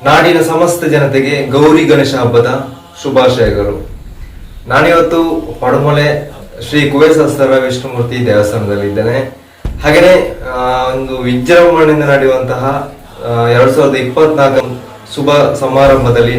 ನಾಡಿನ ಸಮಸ್ತ ಜನತೆಗೆ ಗೌರಿ ಗಣೇಶ ಹಬ್ಬದ ಶುಭಾಶಯಗಳು. ನಾನಿವತ್ತು ಪಡುಮಲೆ ಶ್ರೀ ಕುಬೇಸಹಸ್ರ ವಿಷ್ಣುಮೂರ್ತಿ ದೇವಸ್ಥಾನದಲ್ಲಿ ಇದ್ದೇನೆ. ಹಾಗೆಯೇ ಒಂದು ವಿಜೃಂಭಣೆಯಿಂದ ನಡೆಯುವಂತಹ 2024 ಶುಭ ಸಮಾರಂಭದಲ್ಲಿ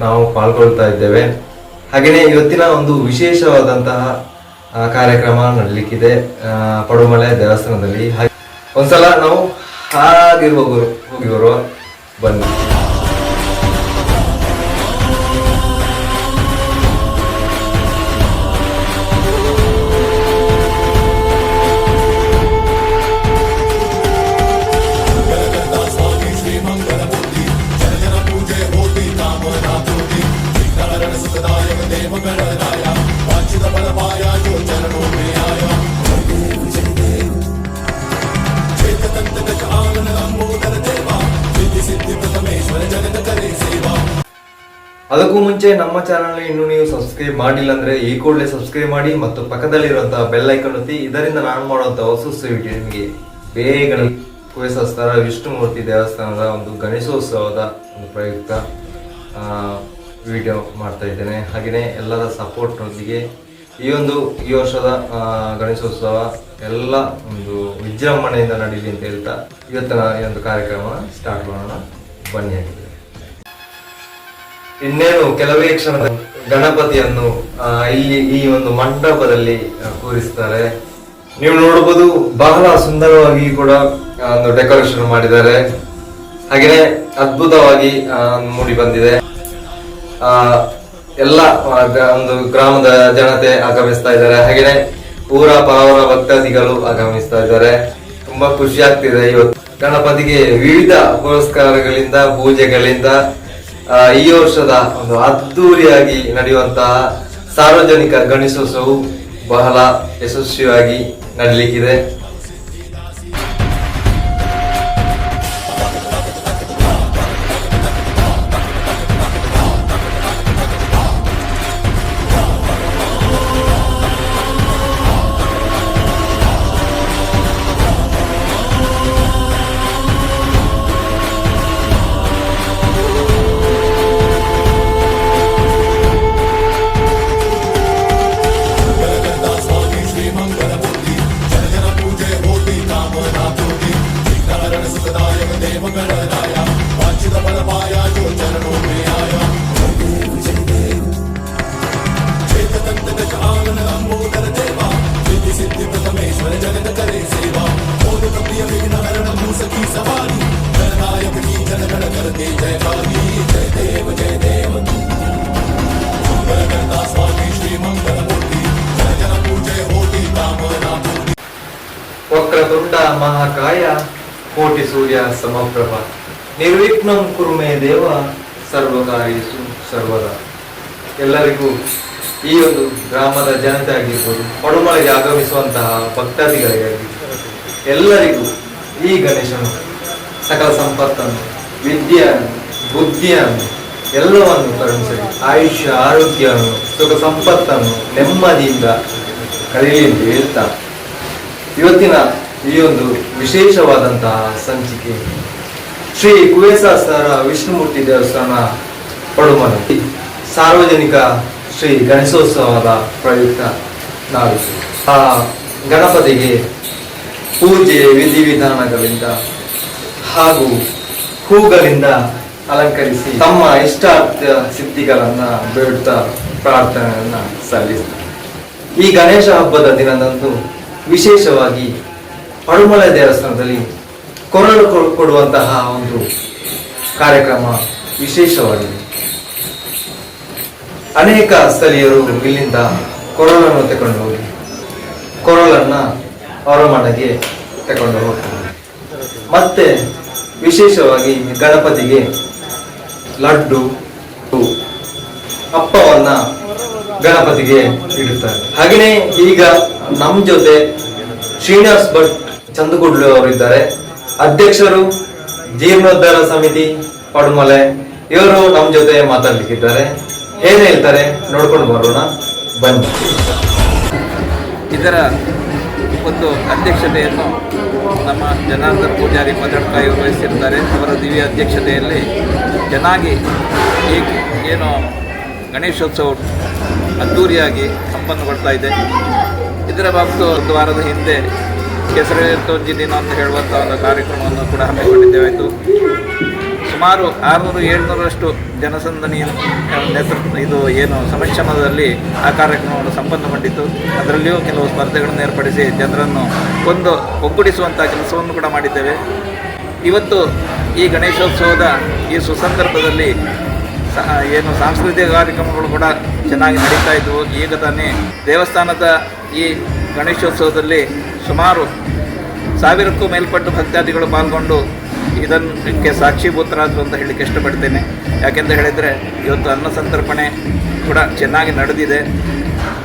ನಾವು ಪಾಲ್ಗೊಳ್ತಾ ಇದ್ದೇವೆ. ಹಾಗೆಯೇ ಇವತ್ತಿನ ಒಂದು ವಿಶೇಷವಾದಂತಹ ಕಾರ್ಯಕ್ರಮ ನಡಲಿಕ್ಕಿದೆ ಪಡುಮಲೆ ದೇವಸ್ಥಾನದಲ್ಲಿ. ಒಂದ್ಸಲ ನಾವು ಹಾಗೆ ಹೋಗಿ ಬರುವ ಬನ್ನಿ. ಅದಕ್ಕೂ ಮುಂಚೆ ನಮ್ಮ ಚಾನಲ್ ಇನ್ನೂ ನೀವು ಸಬ್ಸ್ಕ್ರೈಬ್ ಮಾಡಿಲ್ಲ ಅಂದ್ರೆ ಈ ಕೂಡಲೇ ಸಬ್ಸ್ಕ್ರೈಬ್ ಮಾಡಿ ಮತ್ತು ಪಕ್ಕದಲ್ಲಿರುವಂತಹ ಬೆಲ್ ಐಕಾನ್ ಒತ್ತಿ. ಇದರಿಂದ ನಾನು ಮಾಡುವಂತಹ ಹೊಸ ವಿಡಿಯೋ ನಿಮಗೆ ಬೇಗನೆ ಕುಬೇಸಹಸ್ರ ವಿಷ್ಣುಮೂರ್ತಿ ದೇವಸ್ಥಾನದ ಒಂದು ಗಣೇಶೋತ್ಸವದ ಒಂದು ಪ್ರಯುಕ್ತ ವಿಡಿಯೋ ಮಾಡ್ತಾ ಇದ್ದೇನೆ. ಹಾಗೆಯೇ ಎಲ್ಲರ ಸಪೋರ್ಟ್ನೊಂದಿಗೆ ಈ ವರ್ಷದ ಗಣೇಶೋತ್ಸವ ಎಲ್ಲ ಒಂದು ವಿಜೃಂಭಣೆಯಿಂದ ನಡೀಲಿ ಅಂತ ಹೇಳ್ತಾ ಇವತ್ತಿನ ಈ ಒಂದು ಕಾರ್ಯಕ್ರಮ ಸ್ಟಾರ್ಟ್ ಮಾಡೋಣ ಬನ್ನಿ. ಆಗಿದೆ ಇನ್ನೇನು ಕೆಲವೇ ಕ್ಷಣದ ಗಣಪತಿಯನ್ನು ಇಲ್ಲಿ ಈ ಒಂದು ಮಂಟಪದಲ್ಲಿ ಕೂರಿಸ್ತಾರೆ. ನೀವು ನೋಡಬಹುದು, ಬಹಳ ಸುಂದರವಾಗಿ ಕೂಡ ಒಂದು ಡೆಕೋರೇಷನ್ ಮಾಡಿದ್ದಾರೆ. ಹಾಗೆಯೇ ಅದ್ಭುತವಾಗಿ ಮೂಡಿ ಬಂದಿದೆ. ಎಲ್ಲ ಒಂದು ಗ್ರಾಮದ ಜನತೆ ಆಗಮಿಸ್ತಾ ಇದ್ದಾರೆ. ಹಾಗೆಯೇ ಊರ ಪಾವರ ಭಕ್ತಾದಿಗಳು ಆಗಮಿಸ್ತಾ ಇದ್ದಾರೆ. ತುಂಬಾ ಖುಷಿ ಆಗ್ತಿದೆ. ಇವತ್ತು ಗಣಪತಿಗೆ ವಿವಿಧ ಪುರಸ್ಕಾರಗಳಿಂದ ಪೂಜೆಗಳಿಂದ ಈ ವರ್ಷದ ಒಂದು ಅದ್ದೂರಿಯಾಗಿ ನಡೆಯುವಂತಹ ಸಾರ್ವಜನಿಕ ಗಣೇಶೋತ್ಸವವು ಬಹಳ ಯಶಸ್ವಿಯಾಗಿ ನಡೀಲಿಕ್ಕಿದೆ. ವಕ್ರತುಂಡ ಮಹಾಕಾಯ ಕೋಟಿ ಸೂರ್ಯ ಸಮಪ್ರಭ ನಿರ್ವಿಘ್ನಂ ಕುರು ಮೇ ದೇವ ಸರ್ವಕಾರ್ಯೇಷು ಸರ್ವದಾ. ಎಲ್ಲರಿಗೂ ಈ ಒಂದು ಗ್ರಾಮದ ಜನತೆ ಆಗಿರ್ಬೋದು, ಪಡುಮಲೆಗೆ ಆಗಮಿಸುವಂತಹ ಭಕ್ತಾದಿಗಳಿಗಾಗಿರ್ಬೋದು, ಎಲ್ಲರಿಗೂ ಈ ಗಣೇಶನು ಸಕಲ ಸಂಪತ್ತನ್ನು, ವಿದ್ಯೆಯನ್ನು, ಬುದ್ಧಿಯನ್ನು ಎಲ್ಲವನ್ನು ಕರುಣಿಸಲಿ. ಆಯುಷ್ಯ, ಆರೋಗ್ಯವನ್ನು, ಸುಖ ಸಂಪತ್ತನ್ನು ನೆಮ್ಮದಿಯಿಂದ ಕಳೀಲಿ ಅಂತ ಹೇಳ್ತಾ ಇವತ್ತಿನ ಈ ಒಂದು ವಿಶೇಷವಾದಂತಹ ಸಂಚಿಕೆ ಶ್ರೀ ಕುಬೇಸಹಸ್ರ ವಿಷ್ಣುಮೂರ್ತಿ ದೇವಸ್ಥಾನ ಪಡುಮಲೆ ಸಾರ್ವಜನಿಕ ಶ್ರೀ ಗಣೇಶೋತ್ಸವದ ಪ್ರಯುಕ್ತ ನಾವು ಆ ಗಣಪತಿಗೆ ಪೂಜೆ ವಿಧಿವಿಧಾನಗಳಿಂದ ಹಾಗೂ ಹೂಗಳಿಂದ ಅಲಂಕರಿಸಿ ತಮ್ಮ ಇಷ್ಟಾರ್ಥ ಸಿದ್ಧಿಗಳನ್ನ ಬೇಡುತ್ತಾ ಪ್ರಾರ್ಥನೆಯನ್ನ ಸಲ್ಲಿಸ್ತಾರೆ. ಈ ಗಣೇಶ ಹಬ್ಬದ ದಿನದಂದು ವಿಶೇಷವಾಗಿ ಪಡುಮಲೆ ದೇವಸ್ಥಾನದಲ್ಲಿ ಕೊರಳು ಕೊಡುವಂತಹ ಒಂದು ಕಾರ್ಯಕ್ರಮ ವಿಶೇಷವಾಗಿದೆ. ಅನೇಕ ಸ್ಥಳೀಯರು ಇಲ್ಲಿಂದ ಕೊರಳನ್ನು ತಗೊಂಡು ಹೋಗಿ ಕೊರಳನ್ನ ಅವರ ಮನೆಗೆ ತಗೊಂಡು ಹೋಗ್ತಾರೆ. ಮತ್ತೆ ವಿಶೇಷವಾಗಿ ಗಣಪತಿಗೆ ಲಡ್ಡು, ಅಪ್ಪವನ್ನ ಗಣಪತಿಗೆ ಇಡುತ್ತಾರೆ. ಹಾಗೆಯೇ ಈಗ ನಮ್ಮ ಜೊತೆ ಶ್ರೀನಿವಾಸ್ ಭಟ್ ಚಂದಗುಡ್ಲು ಅವರಿದ್ದಾರೆ, ಅಧ್ಯಕ್ಷರು ಜೀರ್ಣೋದ್ಧಾರ ಸಮಿತಿ ಪಡುಮಲೆ. ಇವರು ನಮ್ಮ ಜೊತೆ ಮಾತಾಡ್ಲಿಕ್ಕಿದ್ದಾರೆ. ಏನ್ ಹೇಳ್ತಾರೆ ನೋಡ್ಕೊಂಡು ಬರೋಣ ಬನ್ನಿ. ಇದರ ಒಂದು ಅಧ್ಯಕ್ಷತೆಯನ್ನು ನಮ್ಮ ಜನಾರ್ದನ ಪೂಜಾರಿ ಮದಡ್ಕ ಇವರು ವಹಿಸಿರ್ತಾರೆ. ಅವರ ದಿವ್ಯ ಅಧ್ಯಕ್ಷತೆಯಲ್ಲಿ ಚೆನ್ನಾಗಿ ಈ ಏನು ಗಣೇಶೋತ್ಸವ ಅದ್ಧೂರಿಯಾಗಿ ಸಂಪನ್ನಗೊಳ್ತಾ ಇದೆ. ಇದರ ಬಾಬತು ಒಂದು ವಾರದ ಹಿಂದೆ ಕೆಸರೆತ್ತೊಂಜಿ ದಿನ ಅಂತ ಹೇಳುವಂಥ ಒಂದು ಕಾರ್ಯಕ್ರಮವನ್ನು ಕೂಡ ಹಮ್ಮಿಕೊಂಡಿದ್ದೇವಾಯಿತು. ಸುಮಾರು 600-700ರಷ್ಟು ಜನಸಂದಣಿಯ ಇದು ಏನು ಸಮಕ್ಷಮದಲ್ಲಿ ಆ ಕಾರ್ಯಕ್ರಮವನ್ನು ಸಂಪನ್ನಗೊಂಡಿತು. ಅದರಲ್ಲಿಯೂ ಕೆಲವು ಸ್ಪರ್ಧೆಗಳನ್ನು ಏರ್ಪಡಿಸಿ ಜನರನ್ನು ಒಗ್ಗೂಡಿಸುವಂಥ ಕೆಲಸವನ್ನು ಕೂಡ ಮಾಡಿದ್ದೇವೆ. ಇವತ್ತು ಈ ಗಣೇಶೋತ್ಸವದ ಈ ಸುಸಂದರ್ಭದಲ್ಲಿ ಏನು ಸಾಂಸ್ಕೃತಿಕ ಕಾರ್ಯಕ್ರಮಗಳು ಕೂಡ ಚೆನ್ನಾಗಿ ನಡೀತಾ ಇದ್ವು. ಈಗ ತಾನೇ ದೇವಸ್ಥಾನದ ಈ ಗಣೇಶೋತ್ಸವದಲ್ಲಿ ಸುಮಾರು 1000ಕ್ಕೂ ಮೇಲ್ಪಟ್ಟು ಭಕ್ತಾದಿಗಳು ಪಾಲ್ಗೊಂಡು ಇದಕ್ಕೆ ಸಾಕ್ಷೀಭೂತರಾದರು ಅಂತ ಹೇಳಲಿಕ್ಕೆ ಇಷ್ಟಪಡ್ತೇನೆ. ಯಾಕೆಂತ ಹೇಳಿದರೆ ಇವತ್ತು ಅನ್ನ ಸಂತರ್ಪಣೆ ಕೂಡ ಚೆನ್ನಾಗಿ ನಡೆದಿದೆ.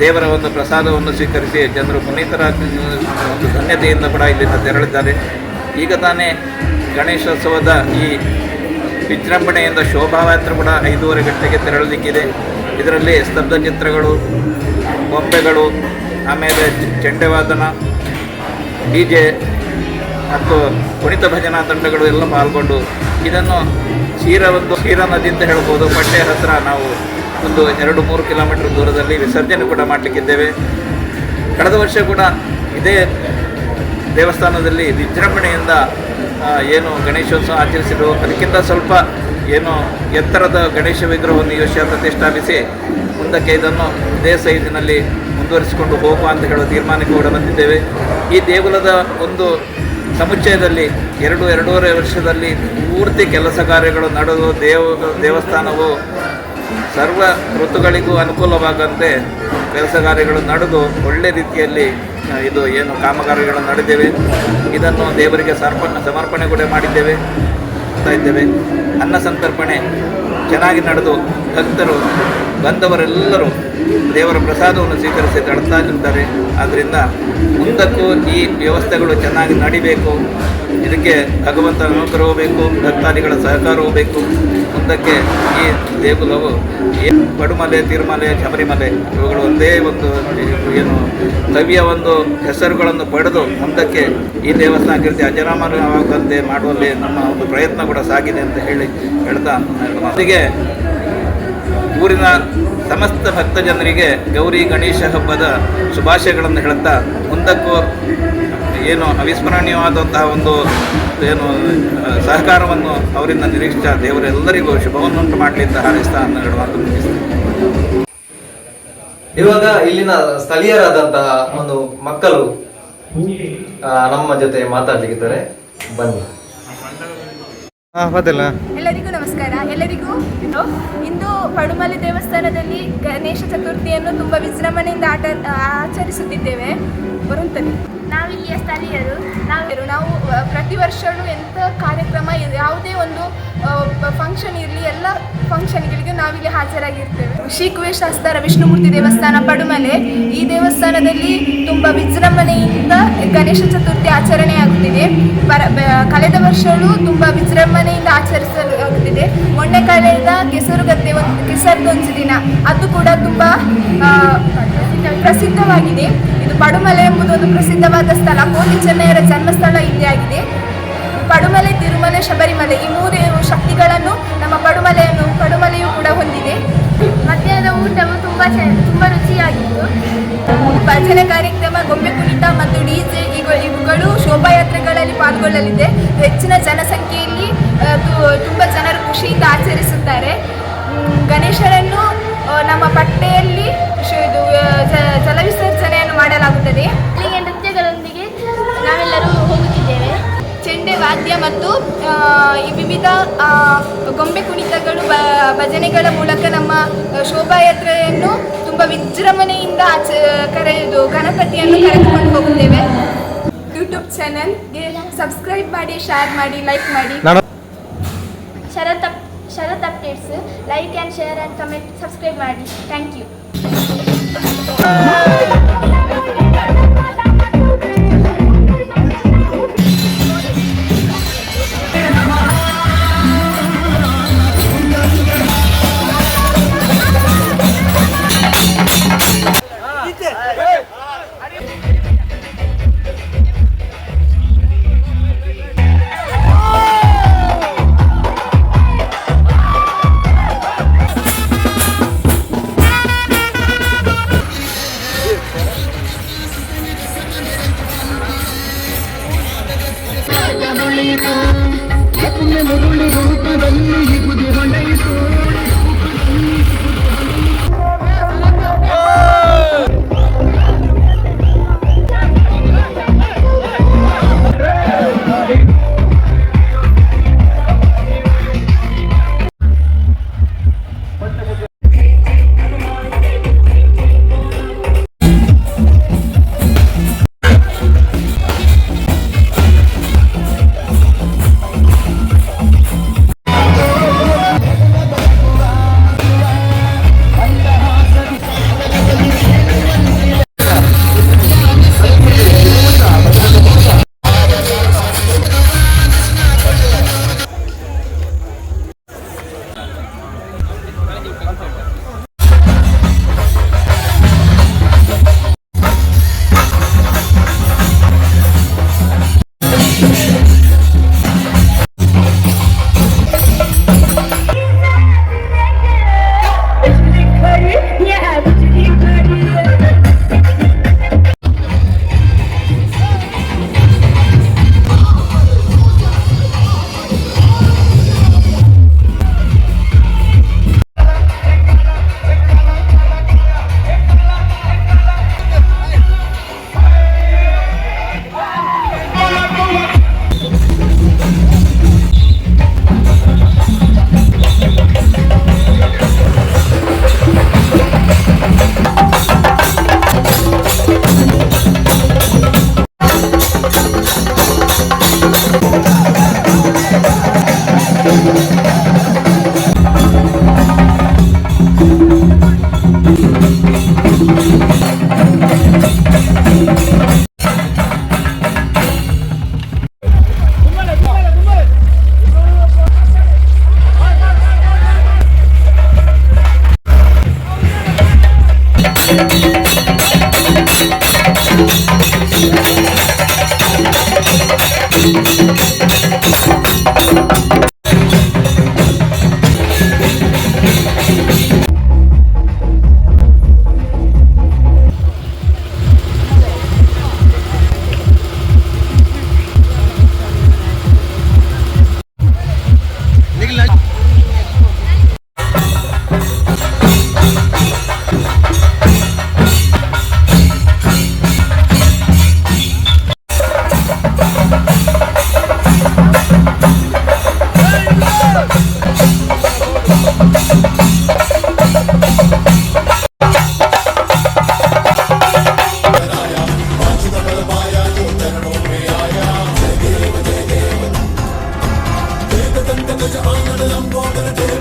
ದೇವರ ಒಂದು ಪ್ರಸಾದವನ್ನು ಸ್ವೀಕರಿಸಿ ಜನರು ಪುನೀತರಾಗಿ ಒಂದು ಧನ್ಯತೆಯಿಂದ ಕೂಡ ಇಲ್ಲಿಂದ ತೆರಳಿದ್ದಾರೆ. ಈಗ ತಾನೇ ಗಣೇಶೋತ್ಸವದ ಈ ವಿಜೃಂಭಣೆಯಿಂದ ಶೋಭಾಯಾತ್ರೆ ಕೂಡ 5:30 ಗಂಟೆಗೆ ತೆರಳಲಿಕ್ಕಿದೆ. ಇದರಲ್ಲಿ ಸ್ತಬ್ಧ ಚಿತ್ರಗಳು, ಗೊಂಬೆಗಳು, ಆಮೇಲೆ ಚೆಂಡೆವಾದನ, DJ ಮತ್ತು ಕುಣಿತ ಭಜನಾ ತಂಡಗಳು ಎಲ್ಲ ಪಾಲ್ಗೊಂಡು ಇದನ್ನು ಕ್ಷೀರ ನದಿ ಅಂತ ಹೇಳ್ಬೋದು, ಪಟ್ಟೆ ಹತ್ತಿರ ನಾವು ಒಂದು 2-3 ಕಿಲೋಮೀಟರ್ ದೂರದಲ್ಲಿ ವಿಸರ್ಜನೆ ಕೂಡ ಮಾಡಲಿಕ್ಕಿದ್ದೇವೆ. ಕಳೆದ ವರ್ಷ ಕೂಡ ಇದೇ ದೇವಸ್ಥಾನದಲ್ಲಿ ವಿಜೃಂಭಣೆಯಿಂದ ಏನು ಗಣೇಶೋತ್ಸವ ಆಚರಿಸಿದ್ರು. ಅದಕ್ಕಿಂತ ಸ್ವಲ್ಪ ಏನು ಎತ್ತರದ ಗಣೇಶ ವಿಗ್ರಹವನ್ನು ಈ ವರ್ಷ ಪ್ರತಿಷ್ಠಾಪಿಸಿ ಮುಂದಕ್ಕೆ ಇದನ್ನು ಇದೇ ಸೈಜಿನಲ್ಲಿ ಮುಂದುವರಿಸಿಕೊಂಡು ಹೋಗುವ ಅಂತ ಹೇಳುವ ತೀರ್ಮಾನಕ್ಕೆ ಕೂಡ ಬಂದಿದ್ದೇವೆ. ಈ ದೇಗುಲದ ಒಂದು ಸಮುಚ್ಚಯದಲ್ಲಿ 2-2.5 ವರ್ಷದಲ್ಲಿ ಪೂರ್ತಿ ಕೆಲಸ ಕಾರ್ಯಗಳು ನಡೆದು ದೇವಸ್ಥಾನವು ಸರ್ವ ಋತುಗಳಿಗೂ ಅನುಕೂಲವಾಗಂತೆ ಕೆಲಸ ಕಾರ್ಯಗಳು ನಡೆದು ಒಳ್ಳೆ ರೀತಿಯಲ್ಲಿ ಇದು ಏನು ಕಾಮಗಾರಿಗಳು ನಡೆದಿವೆ. ಇದನ್ನು ದೇವರಿಗೆ ಸಮರ್ಪಣೆ ಕೂಡ ಮಾಡಿದ್ದೇವೆ. ಅನ್ನ ಸಂತರ್ಪಣೆ ಚೆನ್ನಾಗಿ ನಡೆದು ಭಕ್ತರು ಬಂದವರೆಲ್ಲರೂ ದೇವರ ಪ್ರಸಾದವನ್ನು ಸ್ವೀಕರಿಸಿ ತಳ್ತಾ ಇರ್ತಾರೆ. ಆದ್ದರಿಂದ ಮುಂದಕ್ಕೂ ಈ ವ್ಯವಸ್ಥೆಗಳು ಚೆನ್ನಾಗಿ ನಡಿಬೇಕು. ಇದಕ್ಕೆ ಭಗವಂತನ ಅನುಗ್ರಹವೂ ಬೇಕು, ಭಕ್ತಾದಿಗಳ ಸಹಕಾರವೂ ಬೇಕು. ಮುಂದಕ್ಕೆ ಈ ದೇಗುಲವು ಪಡುಮಲೆ, ತಿರುಮಲೆ, ಶಬರಿಮಲೆ ಇವುಗಳು ಒಂದೇ ಒಂದು ಏನು ಕವಿಯ ಒಂದು ಹೆಸರುಗಳನ್ನು ಪಡೆದು ಮುಂದಕ್ಕೆ ಈ ದೇವಸ್ಥಾನ ಕೀರ್ತಿ ಅಜರಾಮರವಾಗುವಂತೆ ಮಾಡುವಲ್ಲಿ ನಮ್ಮ ಒಂದು ಪ್ರಯತ್ನ ಕೂಡ ಸಾಗಿದೆ ಅಂತ ಹೇಳ್ತಾ ಜೊತೆಗೆ ಊರಿನ ಸಮಸ್ತ ಭಕ್ತ ಜನರಿಗೆ ಗೌರಿ ಗಣೇಶ ಹಬ್ಬದ ಶುಭಾಶಯಗಳನ್ನು ಹೇಳುತ್ತಾ ಮುಂದಕ್ಕೂ ಏನು ಅವಿಸ್ಮರಣೀಯವಾದಂತಹ ಒಂದು ಏನು ಸಹಕಾರವನ್ನು ಅವರಿಂದ ನಿರೀಕ್ಷಿಸ ದೇವರೆಲ್ಲರಿಗೂ ಶುಭವನ್ನುಂಟು ಮಾಡಲಿ ಅಂತ ಹಾರೈಸ್ತಾ ಹೇಳುವಂತ ಇವಾಗ ಇಲ್ಲಿನ ಸ್ಥಳೀಯರಾದಂತಹ ಒಂದು ಮಕ್ಕಳು ನಮ್ಮ ಜೊತೆ ಮಾತಾಡ್ಲಿಕ್ಕಿದ್ದಾರೆ, ಬನ್ನಿ. ಎಲ್ಲರಿಗೂ ನಮಸ್ಕಾರ. ಎಲ್ಲರಿಗೂ ಇಂದು ಪಡುಮಲೆ ದೇವಸ್ಥಾನದಲ್ಲಿ ಗಣೇಶ ಚತುರ್ಥಿಯನ್ನು ತುಂಬ ವಿಜೃಂಭಣೆಯಿಂದ ಆಚರಿಸುತ್ತಿದ್ದೇವೆ. ಬರುತ್ತದೆ ನಾವಿಲ್ಲಿಯ ಸ್ಥಳೀಯರು. ನಾವು ಪ್ರತಿ ವರ್ಷವೂ ಎಂಥ ಕಾರ್ಯಕ್ರಮ, ಯಾವುದೇ ಒಂದು ಫಂಕ್ಷನ್ ಇರಲಿ, ಎಲ್ಲ ಫಂಕ್ಷನ್ಗಳಿಗೆ ನಾವಿಲ್ಲಿ ಹಾಜರಾಗಿರ್ತೇವೆ. ಶ್ರೀ ಕುವೇಶಾಸ್ತಾರ ವಿಷ್ಣುಮೂರ್ತಿ ದೇವಸ್ಥಾನ ಪಡುಮಲೆ, ಈ ದೇವಸ್ಥಾನದಲ್ಲಿ ತುಂಬ ವಿಜೃಂಭಣೆಯಿಂದ ಗಣೇಶ ಚತುರ್ಥಿ ಆಚರಣೆಯಾಗುತ್ತಿದೆ. ಕಳೆದ ವರ್ಷವೂ ತುಂಬ ವಿಜೃಂಭಣೆಯಿಂದ ಆಚರಿಸಲಾಗುತ್ತಿದೆ. ಮೊನ್ನೆ ಕಳೆದ ಕೆಸರುದೊಂದು ದಿನ ಅದು ಕೂಡ ತುಂಬ ಪ್ರಸಿದ್ಧವಾಗಿದೆ. ಇದು ಪಡುಮಲೆ ಎಂಬುದು ಒಂದು ಪ್ರಸಿದ್ಧವಾದ ಸ್ಥಳ. ಕೋಟಿ ಚೆನ್ನಯ್ಯರ ಜನ್ಮಸ್ಥಳ ಇಲ್ಲಿ ಆಗಿದೆ. ಪಡುಮಲೆ, ತಿರುಮಲೆ, ಶಬರಿಮಲೆ ಈ 3 ಶಕ್ತಿಗಳನ್ನು ನಮ್ಮ ಪಡುಮಲೆಯು ಕೂಡ ಹೊಂದಿದೆ. ಮಧ್ಯಾಹ್ನದ ಊಟವು ತುಂಬ ರುಚಿಯಾಗಿತ್ತು. ಭಜನೆ ಕಾರ್ಯಕ್ರಮ, ಗೊಂಬೆ ಕುಣಿತ ಮತ್ತು DJ ಇವುಗಳು ಶೋಭಾಯಾತ್ರೆಗಳಲ್ಲಿ ಪಾಲ್ಗೊಳ್ಳಲಿದೆ. ಹೆಚ್ಚಿನ ಜನಸಂಖ್ಯೆಯಲ್ಲಿ ತುಂಬ ಜನರು ಖುಷಿಯಿಂದ ಆಚರಿಸುತ್ತಾರೆ. ಗಣೇಶರನ್ನು ನಮ್ಮ ಪಟ್ಟೆಯಲ್ಲಿ ಜಲವಿಸರ್ಜನೆಯನ್ನು ಮಾಡಲಾಗುತ್ತದೆ. ಇಲ್ಲಿಗೆ ನೃತ್ಯಗಳೊಂದಿಗೆ ನಾವೆಲ್ಲರೂ ಹೋಗುತ್ತಿದ್ದೇವೆ. ಚೆಂಡೆ ವಾದ್ಯ ಮತ್ತು ವಿವಿಧ ಗೊಂಬೆ ಕುಣಿತಗಳು, ಭಜನೆಗಳ ಮೂಲಕ ನಮ್ಮ ಶೋಭಾಯಾತ್ರೆಯನ್ನು ತುಂಬ ವಿಜೃಂಭಣೆಯಿಂದ ಗಣಪತಿಯನ್ನು ಕರೆದುಕೊಂಡು ಹೋಗುತ್ತೇವೆ. ಯೂಟ್ಯೂಬ್ ಚಾನಲ್ಗೆ ಸಬ್ಸ್ಕ್ರೈಬ್ ಮಾಡಿ, ಶೇರ್ ಮಾಡಿ, ಲೈಕ್ ಮಾಡಿ. Sharath updates like and share and comment subscribe ಮಾಡಿ. Thank you. Jai